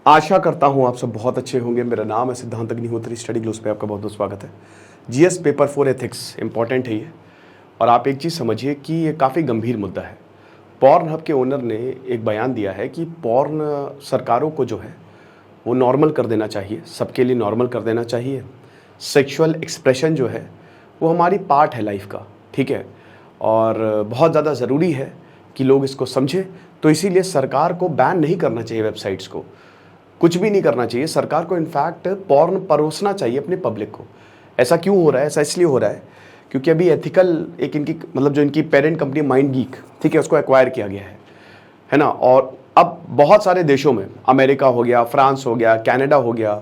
आशा करता हूँ आप सब बहुत अच्छे होंगे। मेरा नाम है सिद्धांत अग्निहोत्री। स्टडी ग्लोस पे आपका बहुत बहुत स्वागत है। जीएस पेपर 4 एथिक्स इंपॉर्टेंट है ये। और आप एक चीज़ समझिए कि ये काफ़ी गंभीर मुद्दा है। पॉर्न हब के ओनर ने एक बयान दिया है कि पॉर्न सरकारों को जो है वो नॉर्मल कर देना चाहिए, सबके लिए नॉर्मल कर देना चाहिए। सेक्सुअल एक्सप्रेशन जो है वो हमारी पार्ट है लाइफ का, ठीक है, और बहुत ज़्यादा ज़रूरी है कि लोग इसको समझें। तो इसीलिए सरकार को बैन नहीं करना चाहिए, वेबसाइट्स को कुछ भी नहीं करना चाहिए। सरकार को इनफैक्ट पॉर्न परोसना चाहिए अपनी पब्लिक को। ऐसा क्यों हो रहा है? ऐसा इसलिए हो रहा है क्योंकि अभी एथिकल एक इनकी मतलब जो इनकी पेरेंट कंपनी माइंड गीक, ठीक है, उसको एक्वायर किया गया है ना। और अब बहुत सारे देशों में, अमेरिका हो गया, फ्रांस हो गया, कनाडा हो गया,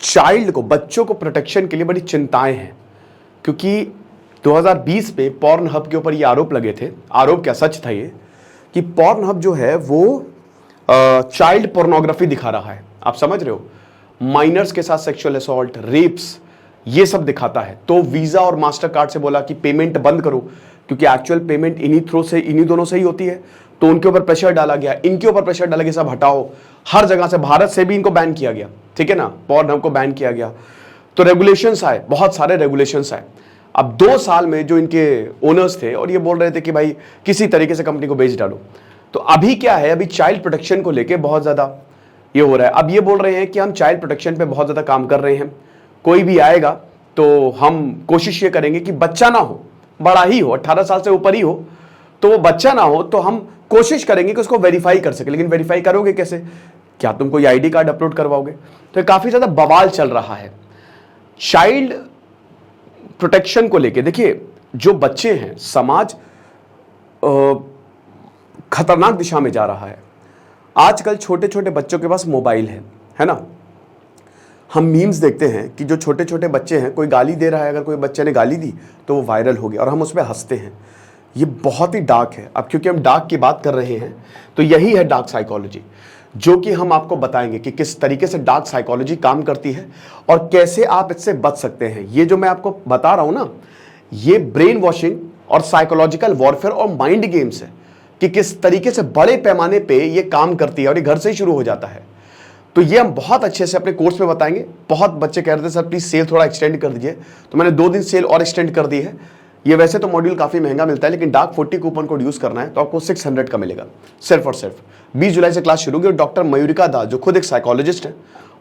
चाइल्ड को, बच्चों को प्रोटेक्शन के लिए बड़ी चिंताएं हैं। क्योंकि 2020 पे पॉर्न हब के ऊपर ये आरोप लगे थे, आरोप क्या सच था ये, कि पॉर्न हब जो है वो चाइल्ड पोर्नोग्राफी दिखा रहा है। आप समझ रहे हो, माइनर्स के साथ सेक्सुअल असॉल्ट, रेप्स, ये सब दिखाता है। तो वीजा और मास्टर कार्ड से बोला कि पेमेंट बंद करो, क्योंकि एक्चुअल पेमेंट इन्हीं दोनों से ही होती है। तो उनके ऊपर प्रेशर डाला गया, इनके ऊपर प्रेशर डाला गया, सब हटाओ। हर जगह से, भारत से भी इनको बैन किया गया, ठीक है ना, पॉर्न हब को बैन किया गया। तो रेगुलेशंस आए, बहुत सारे रेगुलेशंस आए। अब 2 साल में जो इनके ओनर्स थे और ये बोल रहे थे कि भाई किसी तरीके से कंपनी को बेच डालो। तो अभी क्या है, अभी चाइल्ड प्रोटेक्शन को लेके बहुत ज़्यादा ये हो रहा है। अब ये बोल रहे हैं कि हम चाइल्ड प्रोटेक्शन पे बहुत ज़्यादा काम कर रहे हैं, कोई भी आएगा तो हम कोशिश ये करेंगे कि बच्चा ना हो, बड़ा ही हो, 18 साल से ऊपर ही हो, तो वो बच्चा ना हो तो हम कोशिश करेंगे कि उसको वेरीफाई कर सके। लेकिन वेरीफाई करोगे कैसे? क्या तुम कोई ID कार्ड अपलोड करवाओगे? तो काफ़ी ज़्यादा बवाल चल रहा है चाइल्ड प्रोटेक्शन को लेके। देखिए, जो बच्चे हैं, समाज खतरनाक दिशा में जा रहा है। आजकल छोटे छोटे बच्चों के पास मोबाइल है ना। हम मीम्स देखते हैं कि जो छोटे छोटे बच्चे हैं, कोई गाली दे रहा है, अगर कोई बच्चे ने गाली दी तो वो वायरल हो गया और हम उस पर हंसते हैं। ये बहुत ही डार्क है। अब क्योंकि हम डार्क की बात कर रहे हैं तो यही है डार्क साइकोलॉजी, जो कि हम आपको बताएंगे कि किस तरीके से डार्क साइकोलॉजी काम करती है और कैसे आप इससे बच सकते हैं। ये जो मैं आपको बता रहा हूं ना, ये ब्रेन वॉशिंग और साइकोलॉजिकल वॉरफेयर और माइंड गेम्स है कि किस तरीके से बड़े पैमाने पे ये काम करती है और ये घर से ही शुरू हो जाता है। तो ये हम बहुत अच्छे से अपने कोर्स में बताएंगे। बहुत बच्चे कह रहे थे सर प्लीज सेल थोड़ा एक्सटेंड कर दीजिए, तो मैंने 2 दिन सेल और एक्सटेंड कर दी है। ये वैसे तो मॉड्यूल काफी महंगा मिलता है, लेकिन डार्क 40 कूपन कोड यूज करना है तो आपको 600 का मिलेगा, सिर्फ और सिर्फ। 20 जुलाई से क्लास शुरू होगी और डॉक्टर मयूरिका दास, जो खुद एक साइकोलॉजिस्ट है,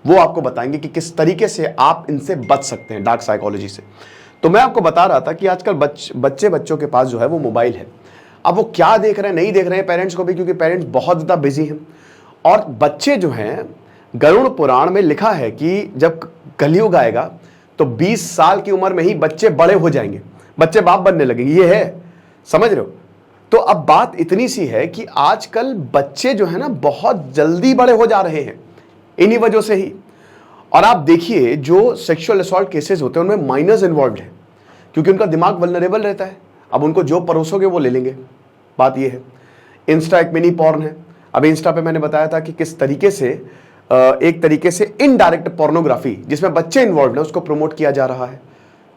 वो आपको बताएंगे कि किस तरीके से आप इनसे बच सकते हैं, डार्क साइकोलॉजी से। तो मैं आपको बता रहा था कि आजकल बच्चों के पास जो है वो मोबाइल है। अब वो क्या देख रहे हैं, नहीं देख रहे हैं, पेरेंट्स को भी, क्योंकि पेरेंट्स बहुत ज़्यादा बिजी हैं। और बच्चे जो हैं, गरुड़ पुराण में लिखा है कि जब कलयुग आएगा तो 20 साल की उम्र में ही बच्चे बड़े हो जाएंगे, बच्चे बाप बनने लगेंगे। ये है, समझ रहे हो। तो अब बात इतनी सी है कि आजकल बच्चे जो है ना बहुत जल्दी बड़े हो जा रहे हैं इन्हीं वजह से ही। और आप देखिए, जो सेक्सुअल असॉल्ट केसेस होते हैं उनमें माइनर्स इन्वॉल्व है, क्योंकि उनका दिमाग वल्नरेबल रहता है। अब उनको जो परोसोगे वो ले लेंगे, बात ये है। इंस्टा एक मिनी पॉर्न है। अब इंस्टा पे मैंने बताया था कि किस तरीके से एक तरीके से इनडायरेक्ट पोर्नोग्राफी जिसमें बच्चे इन्वॉल्व है उसको प्रमोट किया जा रहा है।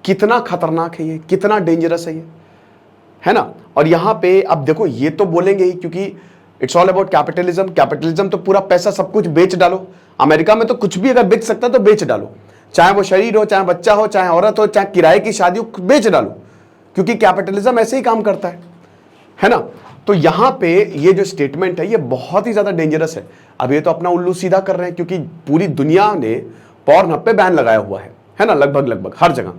कितना खतरनाक है ये, कितना डेंजरस है ये, है ना। और यहां पे अब देखो, ये तो बोलेंगे ही, क्योंकि it's all about capitalism. Capitalism तो पूरा पैसा सब कुछ बेच डालो। अमेरिका में तो कुछ भी अगर बेच सकता तो बेच डालो, चाहे वो शरीर हो, चाहे बच्चा हो, चाहे औरत हो, चाहे किराए की शादी हो, बेच डालो, क्योंकि कैपिटलिज्म ऐसे ही काम करता है ना। तो यहां पे ये जो स्टेटमेंट है ये बहुत ही ज्यादा डेंजरस है। अब ये तो अपना उल्लू सीधा कर रहे हैं, क्योंकि पूरी दुनिया ने पॉर्न हब पे बैन लगाया हुआ है ना, लगभग हर जगह।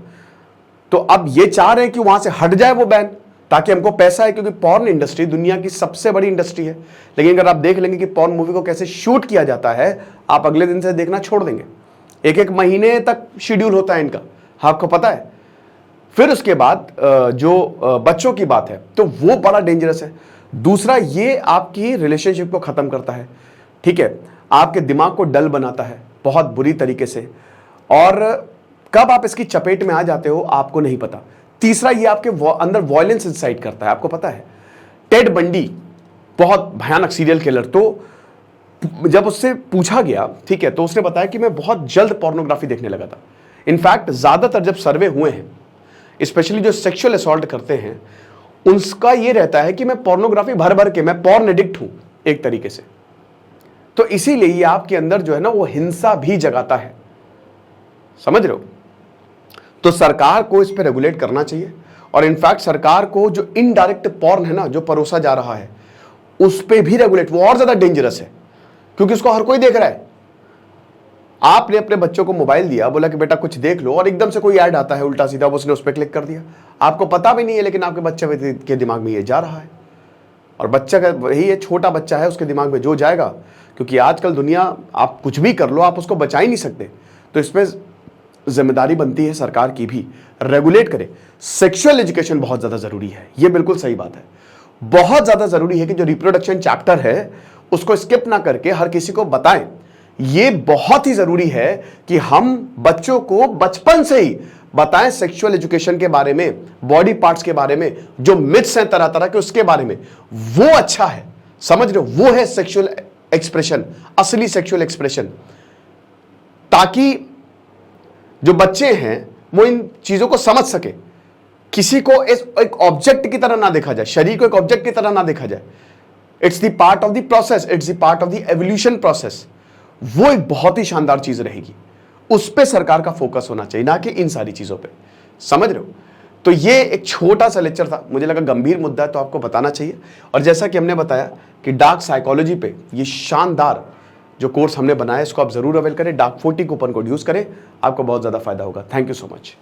तो अब ये चाह रहे हैं कि वहां से हट जाए वो बैन, ताकि हमको पैसा है, क्योंकि पॉर्न इंडस्ट्री दुनिया की सबसे बड़ी इंडस्ट्री है। लेकिन अगर आप देख लेंगे कि पॉर्न मूवी को कैसे शूट किया जाता है, आप अगले दिन से देखना छोड़ देंगे। 1-1 महीने तक शेड्यूल होता है इनका, आपको पता है। फिर उसके बाद जो बच्चों की बात है तो वो बड़ा डेंजरस है। दूसरा, ये आपकी रिलेशनशिप को खत्म करता है, ठीक है, आपके दिमाग को डल बनाता है बहुत बुरी तरीके से, और कब आप इसकी चपेट में आ जाते हो आपको नहीं पता। तीसरा, ये आपके अंदर वॉयलेंस इंसाइट करता है। आपको पता है टेड बंडी बहुत भयानक सीरियल किलर, तो जब उससे पूछा गया, ठीक है, तो उसने बताया कि मैं बहुत जल्द पोर्नोग्राफी देखने लगा था। इनफैक्ट ज्यादातर जब सर्वे हुए हैं, स्पेशली जो सेक्सुअल असॉल्ट करते हैं, उनका ये रहता है कि मैं पोर्नोग्राफी भर भर के, मैं पॉर्न एडिक्ट हूं एक तरीके से। तो इसीलिए ये आपके अंदर जो है ना वो हिंसा भी जगाता है, समझ रहे हो। तो सरकार को इस पे रेगुलेट करना चाहिए, और इनफैक्ट सरकार को जो इनडायरेक्ट पॉर्न है ना जो परोसा जा रहा है उस पे भी रेगुलेट, वो और ज्यादा डेंजरस है क्योंकि उसको हर कोई देख रहा है। आपने अपने बच्चों को मोबाइल दिया, बोला कि बेटा कुछ देख लो, और एकदम से कोई ऐड आता है उल्टा सीधा, उसने उस पर क्लिक कर दिया, आपको पता भी नहीं है, लेकिन आपके बच्चे के दिमाग में ये जा रहा है। और बच्चा का वही है, छोटा बच्चा है, उसके दिमाग में जो जाएगा, क्योंकि आजकल दुनिया, आप कुछ भी कर लो, आप उसको बचा ही नहीं सकते। तो इसमें जिम्मेदारी बनती है सरकार की भी, रेगुलेट करे। सेक्सुअल एजुकेशन बहुत ज्यादा जरूरी है, ये बिल्कुल सही बात है। बहुत ज्यादा जरूरी है कि जो रिप्रोडक्शन चैप्टर है उसको स्किप ना करके हर किसी को बताएं। ये बहुत ही जरूरी है कि हम बच्चों को बचपन से ही बताएं सेक्सुअल एजुकेशन के बारे में, बॉडी पार्ट्स के बारे में, जो मिथ्स हैं तरह तरह के उसके बारे में। वो अच्छा है, समझ रहे हो, वो है सेक्सुअल एक्सप्रेशन, असली सेक्सुअल एक्सप्रेशन, ताकि जो बच्चे हैं वो इन चीजों को समझ सके। किसी को एक ऑब्जेक्ट की तरह ना देखा जाए, शरीर को एक ऑब्जेक्ट की तरह ना देखा जाए। It's the part of the process, it's the part of the evolution process. वो एक बहुत ही शानदार चीज रहेगी, उस पे सरकार का फोकस होना चाहिए, ना कि इन सारी चीजों पे, समझ रहे हो। तो ये एक छोटा सा लेक्चर था, मुझे लगा गंभीर मुद्दा है तो आपको बताना चाहिए। और जैसा कि हमने बताया कि डार्क साइकोलॉजी पे ये शानदार जो कोर्स हमने बनाया, इसको आप जरूर अवेल करें। डार्क 40 कूपन कोड यूज करें, आपको बहुत ज्यादा फायदा होगा। Thank you so much.